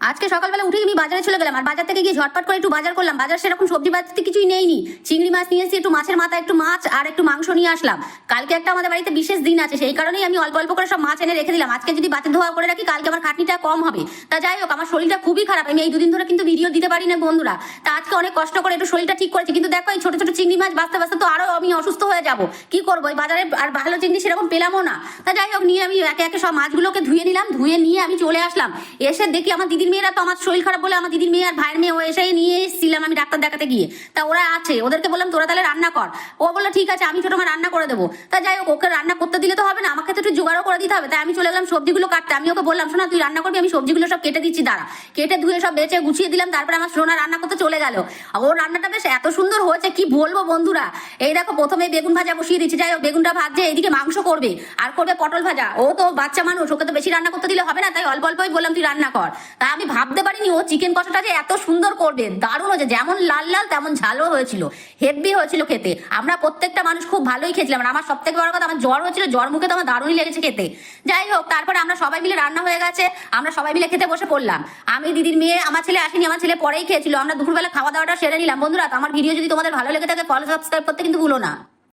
আজকে সকালবেলা উঠেই আমি বাজারে চলে গেলাম, আর বাজার থেকে গিয়ে ঝটপট করে একটু বাজার করলাম। বাজার সেরকম সবজি বাজাতে কিছুই নেইনি, চিংড়ি মাছ নিয়ে এসেছি, একটু মাছের মাথা, একটু মাছ আর একটু মাংস নিয়ে আসলাম। কালকে একটা আমাদের বাড়িতে বিশেষ দিন আছে, সেই কারণেই আমি অল্প অল্প করে সব মাছ এনে রেখে দিলাম। আজকে যদি বাজার ধোয়া করে রাখি, কালকে আমার খাটনিটা কম হবে। তা যাই হোক, আমার শরীরটা খুবই খারাপ, আমি এই দুদিন ধরে কিন্তু ভিডিও দিতে পারি না বন্ধুরা। তা আজকে অনেক কষ্ট করে একটু শরীরটা ঠিক করেছি, কিন্তু দেখো এই ছোট ছোট চিংড়ি মাছ বাঁচতে বাঁচতে তো আরো আমি অসুস্থ হয়ে যাব। কি করবো, এই বাজারে আর ভালো চিংড়ি সেরকম পেলামও না। তা যাই হোক, নিয়ে আমি একে একে সব মাছগুলোকে ধুয়ে নিলাম, ধুয়ে নিয়ে আমি চলে আসলাম। এসে দেখি আমার দিদির মেয়েরা, তো আমার শরীর খারাপ বলে আমার দিদির মেয়ে আর ভাইয়ের মেয়ে ও এসে নিয়ে এসেছিলাম আমি ডাক্তার দেখাতে গিয়ে। তা ওরা আছে, ওদেরকে বললাম তোরা তাহলে রান্না কর। ও বললো ঠিক আছে, আমি ছোট মা রান্না করে দেবো। তা যাই হোক, ওকে রান্না করতে দিলে তো হবে না, আমাকে তো একটু জোগাড়ও করে দিতে হবে। তাই আমি চলে গেলাম সবজিগুলো কাটতে। আমি ওকে বললাম শোনা তুই রান্না করবি, আমি সবজিগুলো সব কেটে দিচ্ছি, দাঁড়া। কেটে ধুয়ে সব বেঁচে গুছিয়ে দিলাম, তারপরে আমার সোনা রান্না করতে চলে গেল। ওর রান্নাটা বেশ এত সুন্দর হয়েছে কি বলবো বন্ধুরা। এই দেখো, প্রথমে বেগুন ভাজা বসিয়ে দিচ্ছি। যাই হোক, বেগুনটা ভাজছে, এইদিকে মাংস করবে আর করবে পটল ভাজা। ও তো বাচ্চা মানুষ, ওকে তো বেশি রান্না করতে দিলে হবে না, তাই অল্প অল্পই বললাম তুই রান্না কর। তা আমি ভাবতে পারিনি ও চিকেন কষাটা যে এত সুন্দর করবে, দারুণ হয়েছে। যেমন লাল লাল তেমন ঝালও হয়েছিল, হেভি হয়েছিল খেতে। আমরা প্রত্যেকটা মানুষ খুব ভালোই খেয়েছিলাম। আর আমার সব থেকে বড় কথা, আমার জ্বর হয়েছিল, জ্বর মুখে তো আমার দারুণই লেগেছে খেতে। যাই হোক, তারপরে আমরা সবাই মিলে, রান্না হয়ে গেছে, আমরা সবাই মিলে খেতে বসে পড়লাম। আমি, দিদির মেয়ে, আমার ছেলে আসেনি, আমার ছেলে পরেই খেয়েছিল। আমরা দুপুরবেলা খাওয়া দাওয়াটা সেরে নিলাম বন্ধুরা। তো আমার ভিডিও যদি তোমাদের ভালো লেগে থাকে, ফলো সাবস্ক্রাইব করতে কিন্তু ভুলো না।